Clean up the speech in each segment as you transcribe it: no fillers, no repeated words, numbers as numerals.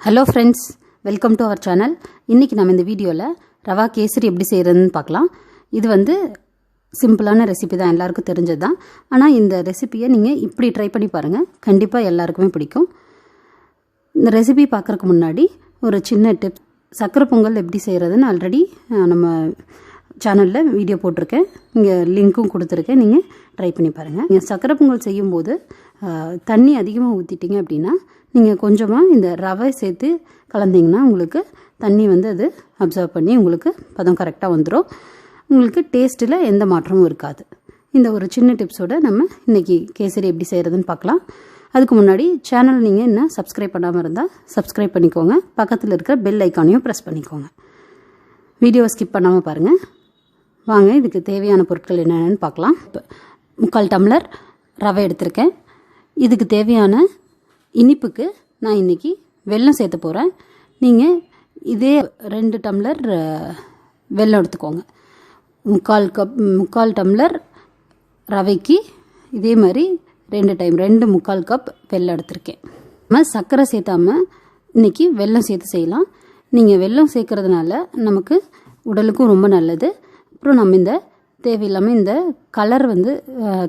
Hello friends, welcome to our channel. இன்னைக்கு நம்ம இந்த வீடியோல ரவா கேசரி எப்படி செய்யறதுன்னு பார்க்கலாம். இது வந்து சிம்பிளான ரெசிபி தான், எல்லாருக்கும் தெரிஞ்சது தான். ஆனா இந்த ரெசிபியை நீங்க இப்படி ட்ரை பண்ணி பாருங்க, கண்டிப்பா எல்லாருக்குமே பிடிக்கும். இந்த ரெசிபி பார்க்கறதுக்கு முன்னாடி ஒரு சின்ன டிப். சக்கரை பொங்கல் எப்படி செய்யறதுன்னு ஆல்ரெடி நம்ம சேனல்ல வீடியோ போட்டிருக்கேன். இங்க லிங்க்கும் கொடுத்திருக்கேன், நீங்க ட்ரை பண்ணி பாருங்க. நீங்க சக்கரை பொங்கல் செய்யும்போது தண்ணி அதிகமா ஊத்திட்டீங்க அப்படினா நீங்க கொஞ்சமா இந்த ரவை சேர்த்து கலந்தீங்கன்னா உங்களுக்கு தண்ணி வந்து அது அப்சர்வ் பண்ணி உங்களுக்கு பதம் கரெக்டா வந்துரும். உங்களுக்கு டேஸ்ட்ல எந்த மாற்றமும் இருக்காது. இந்த ஒரு சின்ன டிப்ஸோட நம்ம இன்னைக்கு கேசரி எப்படி செய்யறதுன்னு பார்க்கலாம். அதுக்கு முன்னாடி சேனல் நீங்க இன்னும் சப்ஸ்கிரைப் பண்ணாம இருந்தா சப்ஸ்கிரைப் பண்ணிக்கோங்க. பக்கத்துல இருக்கிற பெல் ஐகானையும் பிரஸ் பண்ணிக்கோங்க. வீடியோவை ஸ்கிப் பண்ணாம பாருங்க. வாங்க இதுக்கு தேவையான பொருட்கள் என்னென்னு பார்க்கலாம். 3/4 டம்ளர் ரவை எடுத்திருக்கேன். இதுக்கு தேவையான இனிப்புக்கு நான் இன்னைக்கு வெல்லம் சேர்த்து போகிறேன். நீங்கள் இதே 2 டம்ளர் வெல்லம் எடுத்துக்கோங்க. 3/4 டம்ளர் ரவைக்கு இதே மாதிரி 2 கப் வெல்லம் எடுத்திருக்கேன். நம்ம சர்க்கரை சேர்த்தாமல் இன்னைக்கு வெல்லம் சேர்த்து செய்யலாம். நீங்கள் வெல்லம் சேர்க்கறதுனால நமக்கு உடலுக்கும் ரொம்ப நல்லது. அப்புறம் நம்ம இந்த தேவையில்லாமல் இந்த கலர் வந்து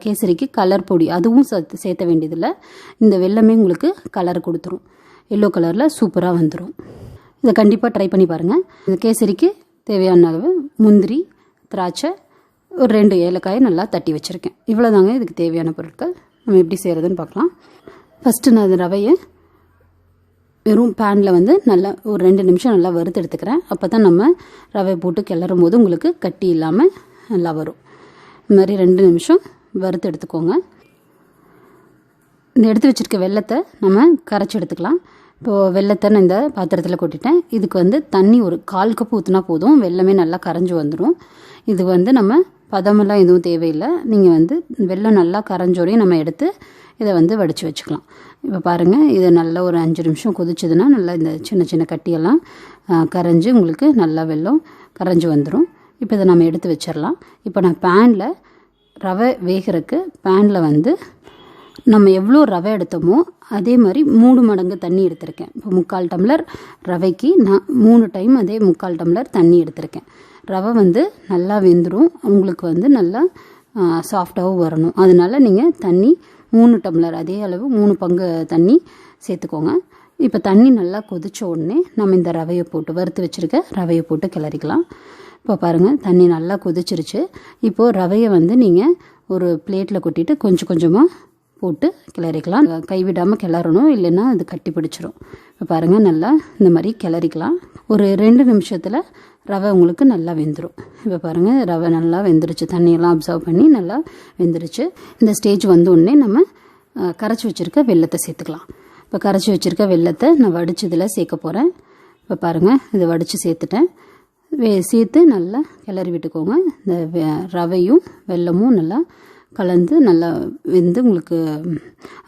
கேசரிக்கு கலர் பொடி அதுவும் சேர்த்த வேண்டியதில்லை. இந்த வெல்லமே உங்களுக்கு கலர் கொடுத்துரும். எல்லோ கலரில் சூப்பராக வந்துடும். இதை கண்டிப்பாக ட்ரை பண்ணி பாருங்கள். இந்த கேசரிக்கு தேவையான அளவு முந்திரி, திராட்சை, ஒரு 2 ஏலக்காயை நல்லா தட்டி வச்சுருக்கேன். இவ்வளோதாங்க இதுக்கு தேவையான பொருட்கள். நம்ம எப்படி செய்கிறதுன்னு பார்க்கலாம். ஃபஸ்ட்டு நான் இந்த ரவையை வெறும் பேனில் வந்து நல்லா ஒரு 2 நிமிஷம் நல்லா வறுத்து எடுத்துக்கிறேன். அப்போ தான் நம்ம ரவை போட்டு கிளறும் போது உங்களுக்கு கட்டி இல்லாமல் நல்லா வரும். இந்த மாதிரி 2 நிமிஷம் வறுத்து எடுத்துக்கோங்க. இந்த எடுத்து வச்சுருக்க வெல்லத்தை நம்ம கரைச்சி எடுத்துக்கலாம். இப்போது வெல்லத்தை நான் இந்த பாத்திரத்தில் கொட்டிட்டேன். இதுக்கு வந்து தண்ணி ஒரு 1/4 கப் ஊற்றினா போதும். வெல்லமே நல்லா கரைஞ்சி வந்துடும். இது வந்து நம்ம பதமெல்லாம் எதுவும் தேவையில்லை. நீங்கள் வந்து வெல்லம் நல்லா கரைஞ்சோடையும் நம்ம எடுத்து இதை வந்து வடித்து வச்சுக்கலாம். இப்போ பாருங்கள், இதை நல்லா ஒரு 5 நிமிஷம் கொதிச்சதுன்னா நல்லா இந்த சின்ன சின்ன கட்டியெல்லாம் கரைஞ்சி உங்களுக்கு நல்லா வெல்லம் கரைஞ்சி வந்துடும். இப்போ இதை நம்ம எடுத்து வச்சிடலாம். இப்போ நான் பேனில் ரவை வேகிறதுக்கு பேனில் வந்து நம்ம எவ்வளோ ரவை எடுத்தோமோ அதே மாதிரி 3 மடங்கு தண்ணி எடுத்திருக்கேன். இப்போ 3/4 டம்ளர் ரவைக்கு நான் 3 டைம் அதே 3/4 டம்ளர் தண்ணி எடுத்திருக்கேன். ரவை வந்து நல்லா வெந்துடும். உங்களுக்கு வந்து நல்லா சாஃப்டாகவும் வரணும். அதனால நீங்கள் தண்ணி 3 டம்ளர் அதே அளவு 3 பங்கு தண்ணி சேர்த்துக்கோங்க. இப்போ தண்ணி நல்லா கொதிச்ச உடனே நம்ம இந்த ரவையை போட்டு வறுத்து வச்சுருக்க ரவையை போட்டு கிளறிக்கலாம். இப்போ பாருங்கள், தண்ணி நல்லா கொதிச்சிருச்சு. இப்போது ரவையை வந்து நீங்கள் ஒரு பிளேட்டில் கொட்டிட்டு கொஞ்சம் கொஞ்சமாக போட்டு கிளறிக்கலாம். கைவிடாமல் கிளறணும், இல்லைன்னா அது கட்டி பிடிச்சிரும். இப்போ பாருங்கள், நல்லா இந்த மாதிரி கிளறிக்கலாம். ஒரு 2 நிமிஷத்தில் ரவை உங்களுக்கு நல்லா வெந்துடும். இப்போ பாருங்கள், ரவை நல்லா வெந்துருச்சு. தண்ணியெல்லாம் அப்சர்வ் பண்ணி நல்லா வெந்துருச்சு. இந்த ஸ்டேஜ் வந்த உடனே நம்ம கரைச்சி வச்சுருக்க வெல்லத்தை சேர்த்துக்கலாம். இப்போ கரைச்சி வச்சுருக்க வெல்லத்தை நான் வடிச்சதில் சேர்க்க போகிறேன். இப்போ பாருங்கள், இதை வடித்து சேர்த்துட்டேன். சேர்த்து நல்லா கிளறி விட்டுக்கோங்க. இந்த ரவையும் வெல்லமும் நல்லா கலந்து நல்லா வெந்து உங்களுக்கு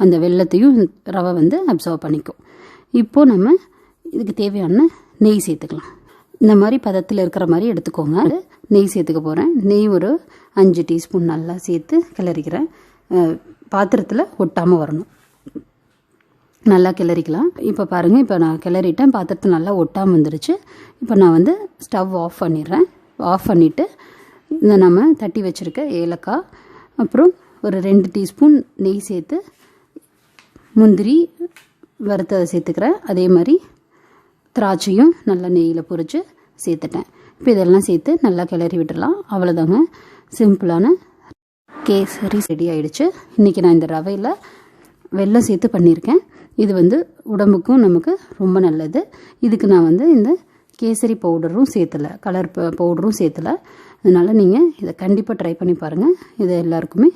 அந்த வெல்லத்தையும் ரவை வந்து அப்சர்வ் பண்ணிக்கும். இப்போது நம்ம இதுக்கு தேவையான நெய் சேர்த்துக்கலாம். இந்த மாதிரி பதத்தில் இருக்கிற மாதிரி எடுத்துக்கோங்க. நெய் சேர்த்துக்க போகிறேன். நெய் ஒரு 5 டீஸ்பூன் நல்லா சேர்த்து கிளறிக்கிறேன். பாத்திரத்தில் ஒட்டாமல் வரணும். நல்லா கிளறிக்கலாம். இப்போ பாருங்கள், இப்போ நான் கிளறிட்டேன். பாத்திரத்தில் நல்லா ஒட்டாமல் வந்துருச்சு. இப்போ நான் வந்து ஸ்டவ் ஆஃப் பண்ணிடுறேன். ஆஃப் பண்ணிவிட்டு இந்த நம்ம தட்டி வச்சுருக்க ஏலக்காய், அப்புறம் ஒரு 2 டீஸ்பூன் நெய் சேர்த்து முந்திரி வறுத்ததை சேர்த்துக்கிறேன். அதே மாதிரி திராட்சையும் நல்லா நெய்யில் பொரித்து சேர்த்துட்டேன். இப்போ இதெல்லாம் சேர்த்து நல்லா கிளறி விட்டுடலாம். அவ்வளோதாங்க, சிம்பிளான கேசரி ரெடி ஆகிடுச்சு. இன்றைக்கி நான் இந்த ரவையில் வெல்லம் சேர்த்து பண்ணியிருக்கேன். இது வந்து உடம்புக்கும் நமக்கு ரொம்ப நல்லது. இதுக்கு நான் வந்து இந்த கேசரி பவுடரும் சேர்த்தலை, கலர் பவுடரும் சேர்த்தலை. அதனால் நீங்கள் இதை கண்டிப்பாக ட்ரை பண்ணி பாருங்கள். இது எல்லாருக்குமே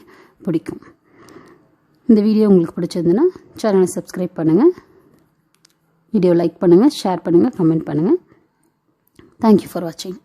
பிடிக்கும். இந்த வீடியோ உங்களுக்கு பிடிச்சிருந்துன்னா சேனலை சப்ஸ்கிரைப் பண்ணுங்கள், வீடியோ லைக் பண்ணுங்கள், ஷேர் பண்ணுங்கள், கமெண்ட் பண்ணுங்கள். தேங்க்யூ ஃபார் வாட்சிங்.